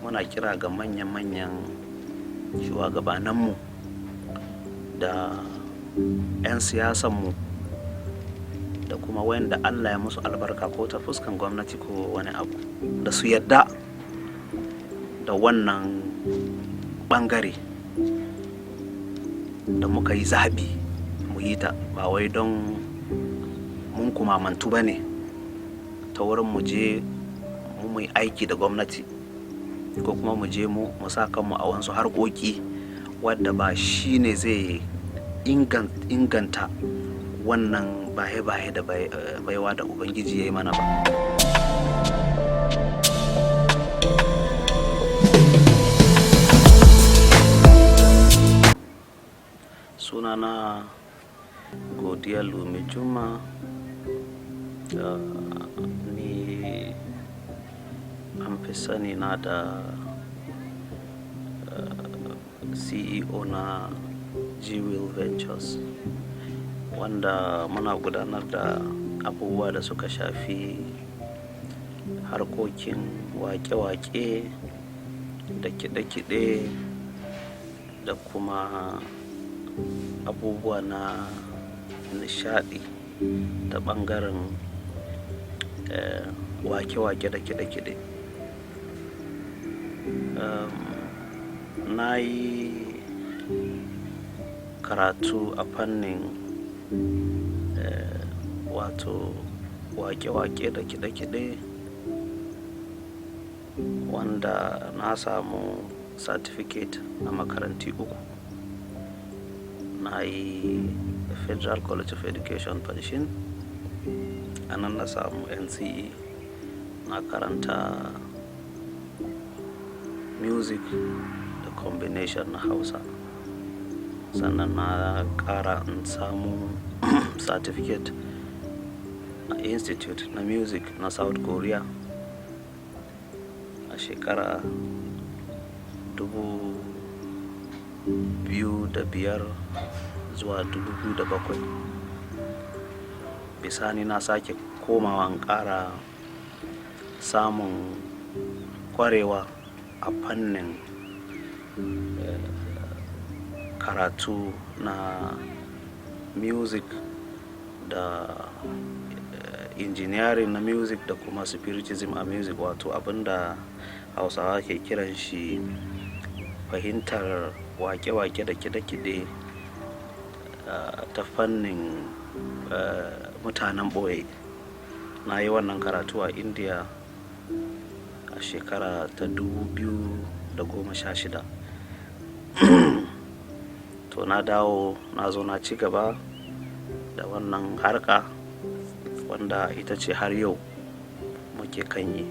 muna kira ga manyan shugabanninmu da 'yan siyasanmu da kuma wanda Allah ya musu albarka ko ta fuskan gwamnati ko wani abu da su yadda da wannan bangare da muka yi zaɓi mu yi ta, ba wai don mun kumamantu ba ne ta wurin mu je mu yi aiki da gwamnati ko kuma mu je mu sa kanmu a wasu harkoki wadda ba shi ne zai inganta wannan baye-baye da baiwa da ubangiji ya yi mana ba. Sunana Godiya Lumi Jumma, ni an fi sani na da CEO na G-Will Ventures, wanda muna gudanar da abubuwa da suka shafi harkokin wake-wake da kiɗe-kiɗe da kuma abubuwa na nishaɗi ta ɓangaren wake-wake da kiɗe-kiɗe. Na yi karatu a fannin wato wake-wake da kiɗe-kiɗe, wanda na samu certificate a makaranti 3. Na yi Federal College of Education Fanshin, a nan na samu NCE, na karanta music da combination na Hausa, sannan na ƙara in samu certificate a Institute na Music na South Korea a shekara 2005 zuwa 2007. Bisani na sake komawa in ƙara samun ƙwarewa a fannin karatu na music da engineering na music da kuma spiritism a music, wato abinda Hausawa ke kiran shi fahimtar wake-wake da kiɗe-kiɗe ta fannin mutanen ɓoye. Na yi wannan karatu a India a shekara ta 2016. To na dawo na zo na ci gaba da wannan harka wanda ita ce har yau muke kan yi.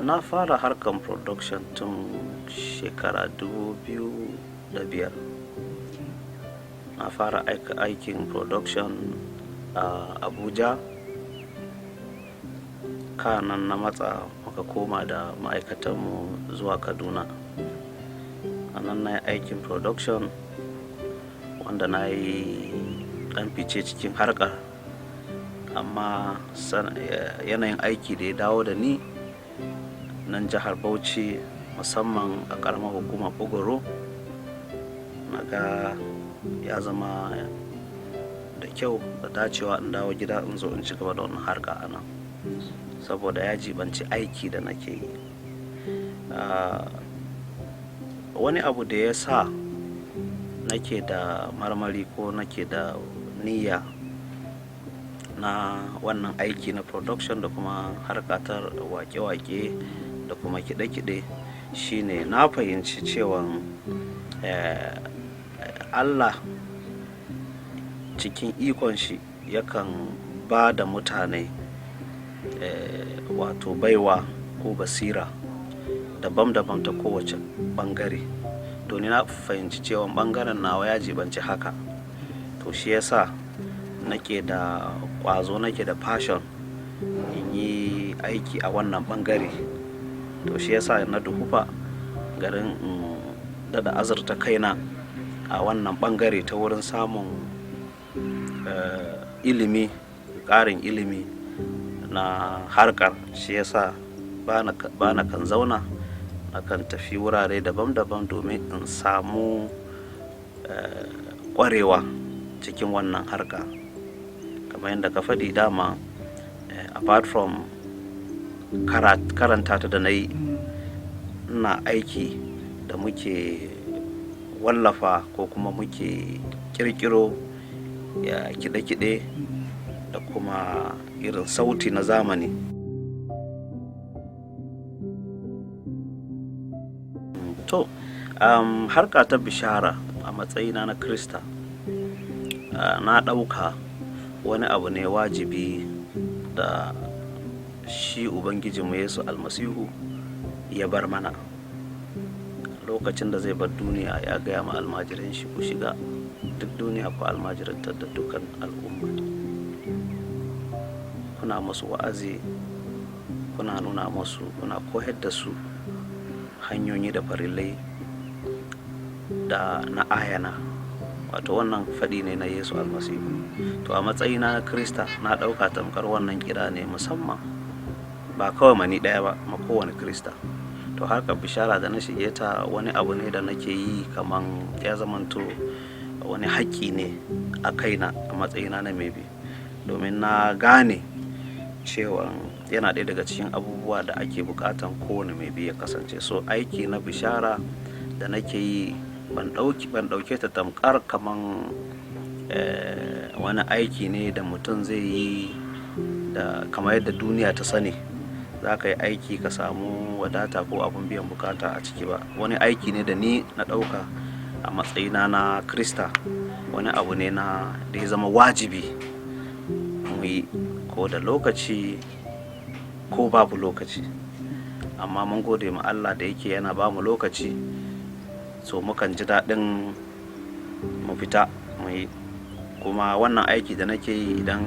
Na fara harkan production tun shekara 2005. Na fara aikin production a Abuja, kanan na matsa muka koma da ma'aikatanmu zuwa Kaduna. A nan na yi aikin production wanda na yi ɗan fice cikin harkar, amma yanayin aiki da ya dawo da ni nan jihar Bauchi, musamman a ƙaramar hukumar Bogoro, na ga ya zama da kyau da dacewa in dawo gida in zo in ci gaba da wannan harka a nan, saboda ya jibanci aiki da nake yi. Wani abu da ya sa nake da marmari ko nake da niyya na wannan aiki na production da kuma harkatar wake-wake da kuma kiɗe-kiɗe shine na fahimci cewa Allah cikin ikon shi yakan ba da mutane wato baiwa ko basira daban-daban ta kowace bangare. To ni na fahimci cewa bangaren nawa ya jibanci haka, to shi yasa nake da ƙwazo, nake da passion in yi aiki a wannan bangare. To shi yasa na dukufa garin da azurta kaina a wannan bangare ta wurin samun ilimi, ƙarin ilimi na harkar, shi yasa ba na kan zauna, na kan tafi wurare daban-daban domin in samu ƙwarewa cikin wannan harka. Kamar yadda ka faɗi dama, apart from karanta ta da na yi, ina aiki da muke wallafa ko kuma muke kirkiro ya kide-kide da kuma irin sauti na zamani. To harka ta bishara a matsayina na Krista, na ɗauka wani abu ne wajibi da shi Ubangijinmu Yesu Almasihu ya bar mana. Lokacin da zai bar duniya ya gaya ma almajiran shi, ku shiga duk duniya ku almajirantar da dukkan al'umma, kuna musu wa'azi, kuna nuna musu, kuna koyar da su hanyoyi da farillai da na ayana. Wato wannan faɗi ne na Yesu Almasihu. To a matsayina na Krista, na ɗauka tamkar wannan kira ne musamman, ba kawai mani ɗaya ba, ma kowane Krista. To harkar bishara da na shige ta wani abu ne da nake yi kaman ya zamanto wani haƙƙi ne a kaina a matsayina na mai bi, domin na gane cewa yana ɗaya daga cikin abubuwa da ake buƙatan kowane mai bi ya kasance. So aiki na bishara da nake yi ban ɗauke ta tamkar kaman wani aiki ne da mutum zai yi da kamar yadda duniya ta sani, za ka yi aiki ka samu wadata ko abin biyan bukata a ciki ba. Wani aiki ne da ni na ɗauka a matsayina na Krista, wani abu ne da ya zama wajibi mu yi, ko da lokaci ko babu lokaci. Amma mun gode ma Allah da yake yana ba mu lokaci, so mukan ji daɗin mu fita mu yi. Kuma wannan aiki da nake yi, idan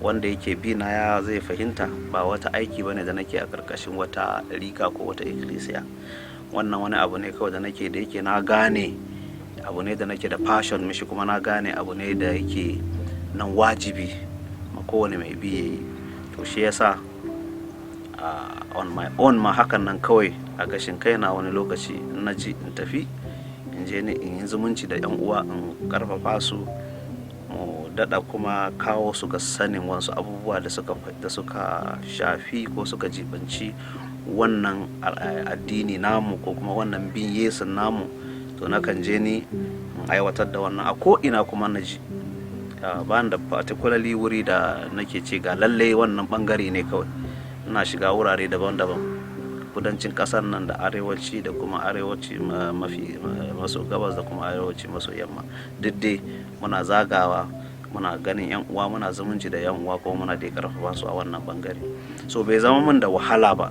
wanda yake bi na ya zai fahimta, ba wata aiki bane da nake a ƙarƙashin wata riga ko wata ikkilisiya. Wannan wani abu ne kawai da nake, da yake na gane abu ne da nake da passion mishi, kuma na gane abu ne da yake nan wajibi ma kowane mai bi yayi. To shi yasa on my own ma hakan nan kawai a gashin kaina wani lokaci na ji in tafi in je ni in yi zumunci da yan uwa, in karfafa su, mu dada kuma kawo su ga sanin wasu abubuwa da suka shafi ko suka jibanci wannan addini namu ko kuma wannan bin Yesu namu. To nakan je ni in aiwatar da wannan a ko ina kuma na ji, ba da particularly wuri da nake ce ga lalle wannan bangare ne kawai. Ina shiga wurare daban-daban, kudancin kasar nan da arewaci da kuma arewaci maso gabas da kuma arewaci maso yamma. Duk dai muna zagawa, muna ganin yan uwa, muna zumunci da yan uwa, kuma muna dai karfafa su a wannan bangare. So bai zama min da wahala ba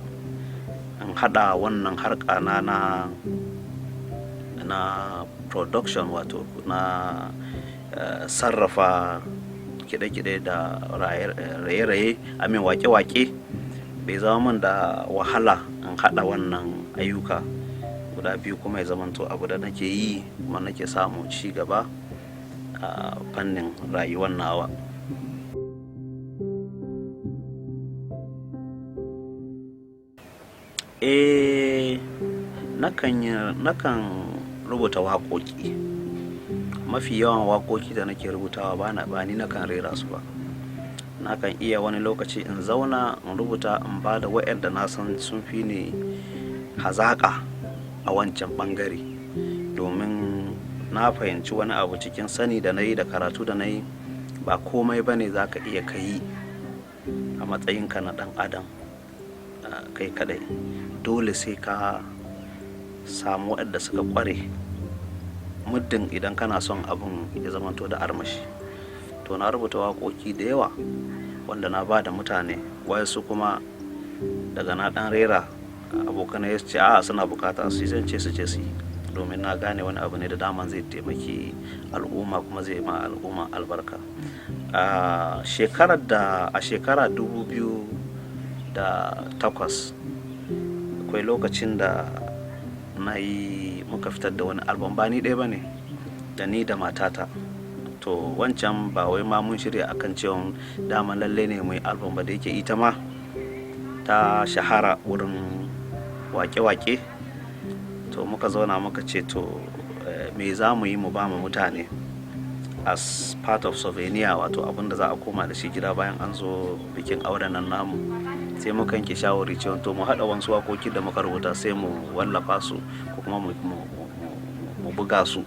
in hada wannan harka na production, wato na sarrafa kide-kide da raye-raye, amin wake-wake. Bai zama min da wahala in hada wannan ayyuka guda biyu, kuma ya zamanto abu da nake yi kuma nake samu ci gaba a fannin rayuwar nawa. Nakan rubuta waƙoƙi. Mafi yawan waƙoƙi da nake rubutawa ba ni nakan rera su ba. Nakan iya wani lokaci in zauna in rubuta, in ba da waɗanda na san sun fi ni hazaƙa a wancan ɓangare, domin na fahimci wani abu cikin sani da na yi da karatu da na yi, ba komai ba ne za ka iya ka yi a matsayinka na ɗan adam kai kadai. Dole sai ka samu waɗanda suka ƙware, muddin idan kana son abun ya zamanto da armashi. To na rubuta waƙoƙi da yawa wanda na ba da mutane, wayansu kuma daga na ɗan rera abokanai su ce a suna bukata su zan ce su je su yi, domin na gane wani abu ne da daman zai taimaki al'umma kuma zai ma al'umma albarka. A shekara 2008 akwai lokacin da muka fitar da wani album, ba ni ɗaya ba ne, da ni da matata. To to wancan ba wai ma mun shirya akan cewa dama lalle ne mai album ba, da yake ita ma ta shahara wurin wake-wake. To muka zauna muka ce to me za mu yi mu ba mu mutane as part of souvenir, wato abinda za a koma da shi gida bayan an zo bikin auren nan namu. Sai muka yanke shawari cewa to mu haɗa wasu waƙoƙi da muka rubuta sai mu wallafa su ko kuma mu buga su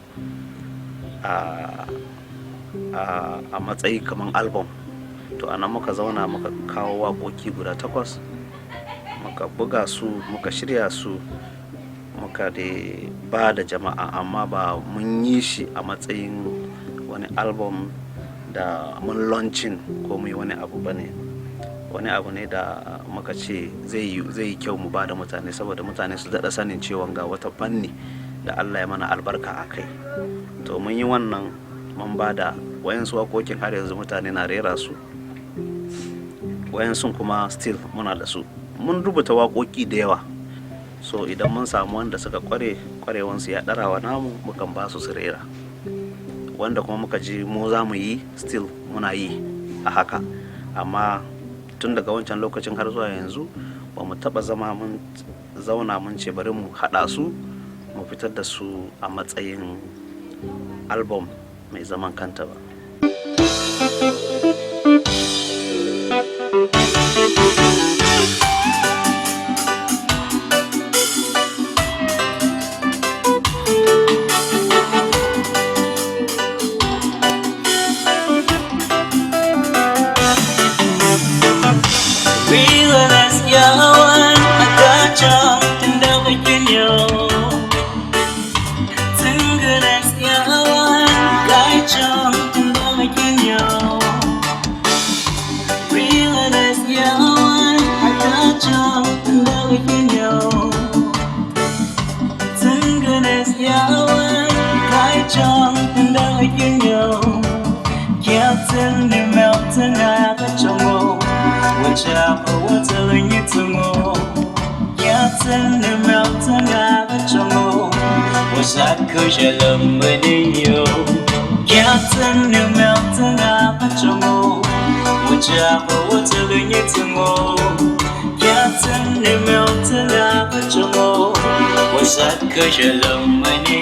a matsayi kamar album. To anan muka zauna muka kawo waƙoƙi guda 8, muka buga su, muka shirya su, muka da ba da jama'a, amma ba mun yi shi a matsayin wani album da mun launching ko mu yi wani abu bane. Wani abu ne da muka ce zai yi kyau mu ba da mutane, saboda mutane su daɗa sanin cewa ga wata fanni da Allah ya mana albarka a kai. To mun yi wannan, mun ba da wayansu waƙoƙin har yanzu mutane na rera su, wayansu kuma still muna da su. Mun rubuta waƙoƙi da yawa, so idan mun samu wanda suka ƙwarewansu ya ɗarawa namu, mukan ba su rera. Wanda kuma muka ji mu za mu yi, still muna yi a haka. Amma tun daga wancan lokacin har zuwa yanzu ba mu taɓa zauna mun ce bari mu haɗa su mu fitar da su a matsayin album mai zaman kanta ba. Kashe lamani